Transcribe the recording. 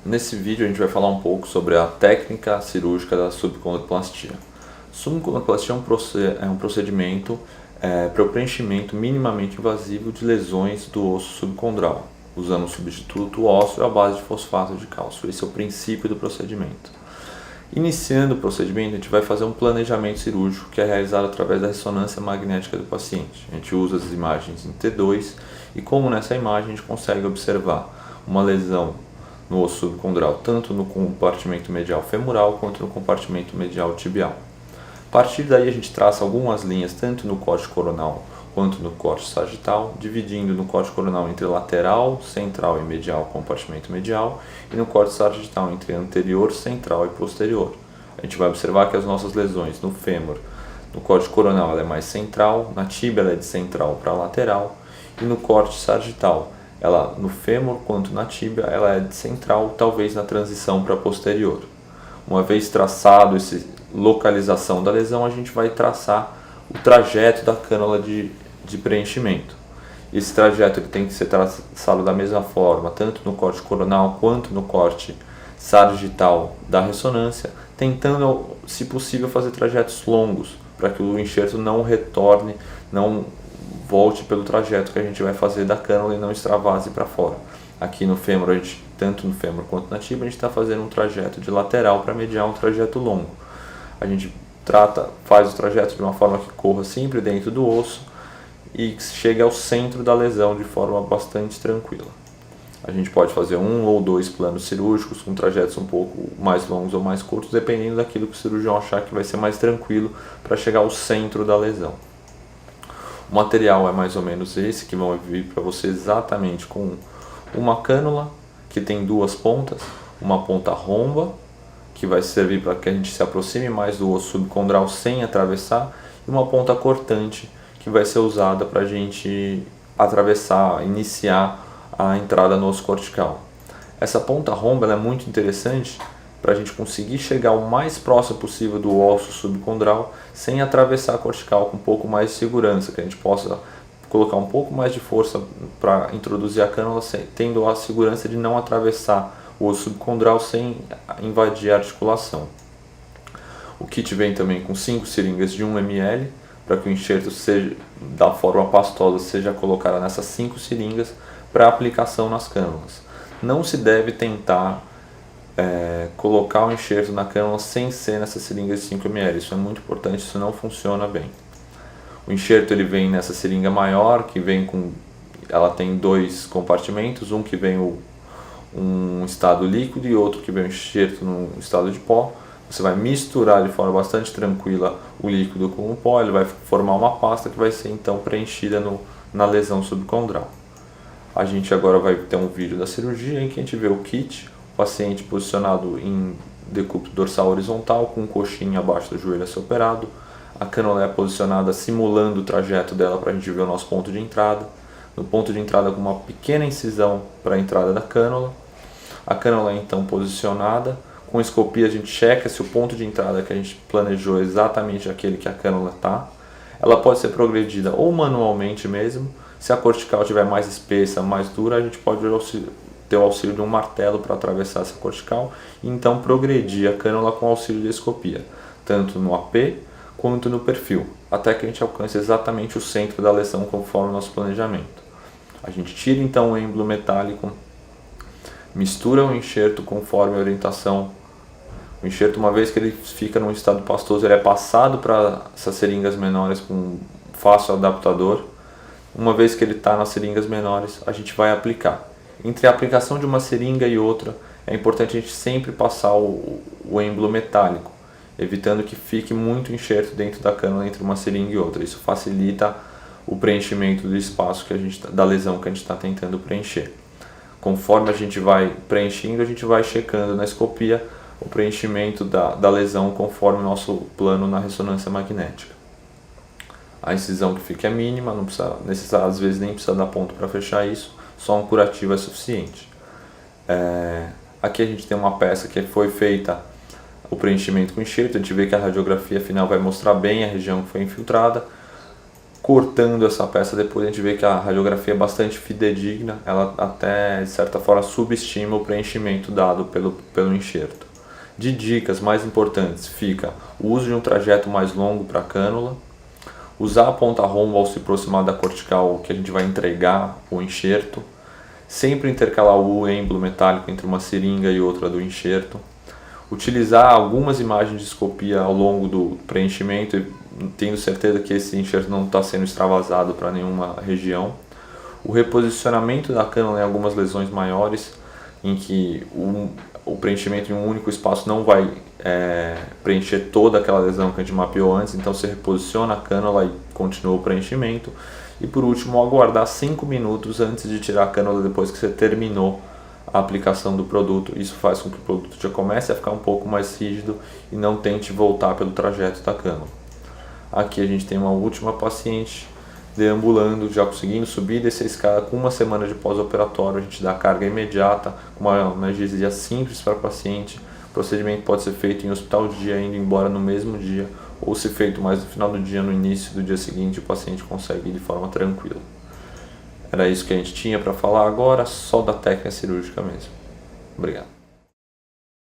Nesse vídeo a gente vai falar um pouco sobre a técnica cirúrgica da subcondraplastia. Subcondraplastia é um procedimento para o preenchimento minimamente invasivo de lesões do osso subcondral, usando um substituto ósseo à base de fosfato de cálcio. Esse é o princípio do procedimento. Iniciando o procedimento, a gente vai fazer um planejamento cirúrgico que é realizado através da ressonância magnética do paciente. A gente usa as imagens em T2 e, como nessa imagem, a gente consegue observar uma lesão no osso subcondral, tanto no compartimento medial femoral quanto no compartimento medial tibial. A partir daí a gente traça algumas linhas tanto no corte coronal quanto no corte sagital, dividindo no corte coronal entre lateral, central e medial, compartimento medial, e no corte sagital entre anterior, central e posterior. A gente vai observar que as nossas lesões no fêmur, no corte coronal ela é mais central, na tíbia ela é de central para lateral, e no corte sagital ela, no fêmur quanto na tíbia, ela é de central, talvez na transição para posterior. Uma vez traçado essa localização da lesão, a gente vai traçar o trajeto da cânula de preenchimento. Esse trajeto ele tem que ser traçado da mesma forma, tanto no corte coronal quanto no corte sagital da ressonância, tentando, se possível, fazer trajetos longos, para que o enxerto não retorne, não volte pelo trajeto que a gente vai fazer da cânula e não extravase para fora. Aqui no fêmur, tanto no fêmur quanto na tíbia, a gente está fazendo um trajeto de lateral para medial, um trajeto longo. A gente faz o trajeto de uma forma que corra sempre dentro do osso e chegue ao centro da lesão de forma bastante tranquila. A gente pode fazer 1 ou 2 planos cirúrgicos com trajetos um pouco mais longos ou mais curtos, dependendo daquilo que o cirurgião achar que vai ser mais tranquilo para chegar ao centro da lesão. O material é mais ou menos esse, que vão vir para você exatamente com uma cânula que tem 2 pontas, uma ponta romba, que vai servir para que a gente se aproxime mais do osso subcondral sem atravessar, e uma ponta cortante, que vai ser usada para a gente atravessar, iniciar a entrada no osso cortical. Essa ponta romba ela é muito interessante para a gente conseguir chegar o mais próximo possível do osso subcondral sem atravessar a cortical, com um pouco mais de segurança, que a gente possa colocar um pouco mais de força para introduzir a cânula, tendo a segurança de não atravessar o osso subcondral sem invadir a articulação. O kit vem também com 5 seringas de 1 ml, para que o enxerto seja, da forma pastosa, seja colocado nessas 5 seringas para aplicação nas cânulas. Não se deve tentar colocar o enxerto na cânula sem ser nessas seringas de 5 ml. Isso é muito importante, isso não funciona bem. O enxerto ele vem nessa seringa maior, que vem ela tem 2 compartimentos, um que vem um estado líquido e outro que vem o enxerto no estado de pó. Você vai misturar de forma bastante tranquila o líquido com o pó, ele vai formar uma pasta que vai ser então preenchida na lesão subcondral. A gente agora vai ter um vídeo da cirurgia em que a gente vê o kit, o paciente posicionado em decúbito dorsal horizontal, com um coxinho abaixo do joelho a ser operado. A cânula é posicionada simulando o trajeto dela para a gente ver o nosso ponto de entrada. No ponto de entrada com uma pequena incisão para a entrada da cânula. A cânula é então posicionada. Com escopia a gente checa se o ponto de entrada que a gente planejou é exatamente aquele que a cânula está. Ela pode ser progredida ou manualmente mesmo. Se a cortical estiver mais espessa, mais dura, a gente pode ter o auxílio de um martelo para atravessar essa cortical e então progredir a cânula com o auxílio de escopia, tanto no AP quanto no perfil, até que a gente alcance exatamente o centro da lesão conforme o nosso planejamento. A gente tira então o êmbolo metálico, mistura o enxerto conforme a orientação. O enxerto, uma vez que ele fica num estado pastoso, ele é passado para essas seringas menores com um fácil adaptador. Uma vez que ele está nas seringas menores, a gente vai aplicar. Entre a aplicação de uma seringa e outra, é importante a gente sempre passar o êmbolo metálico, evitando que fique muito enxerto dentro da cânula entre uma seringa e outra. Isso facilita o preenchimento do espaço da lesão que a gente está tentando preencher. Conforme a gente vai preenchendo, a gente vai checando na escopia o preenchimento da lesão conforme o nosso plano na ressonância magnética. A incisão que fica é mínima, não precisa às vezes nem precisa dar ponto para fechar isso, só um curativo é suficiente. Aqui a gente tem uma peça que foi feita o preenchimento com enxerto, a gente vê que a radiografia final vai mostrar bem a região que foi infiltrada. cortando essa peça depois, a gente vê que a radiografia é bastante fidedigna, ela até de certa forma subestima o preenchimento dado pelo enxerto. De dicas mais importantes fica o uso de um trajeto mais longo para a cânula, usar a ponta romba ao se aproximar da cortical que a gente vai entregar o enxerto, sempre intercalar o êmbolo metálico entre uma seringa e outra do enxerto, utilizar algumas imagens de escopia ao longo do preenchimento, tendo certeza que esse enxerto não está sendo extravasado para nenhuma região, o reposicionamento da cânula em algumas lesões maiores, em que o preenchimento em um único espaço não vai preencher toda aquela lesão que a gente mapeou antes, então você reposiciona a cânula e continua o preenchimento. E por último, aguardar 5 minutos antes de tirar a cânula depois que você terminou a aplicação do produto. Isso faz com que o produto já comece a ficar um pouco mais rígido e não tente voltar pelo trajeto da cânula. Aqui a gente tem uma última paciente deambulando, já conseguindo subir e descer a escada com uma semana de pós-operatório. A gente dá carga imediata, com uma analgesia simples para o paciente. O procedimento pode ser feito em hospital de dia, indo embora no mesmo dia, ou se feito mais no final do dia, no início do dia seguinte, o paciente consegue ir de forma tranquila. Era isso que a gente tinha para falar agora, só da técnica cirúrgica mesmo. Obrigado.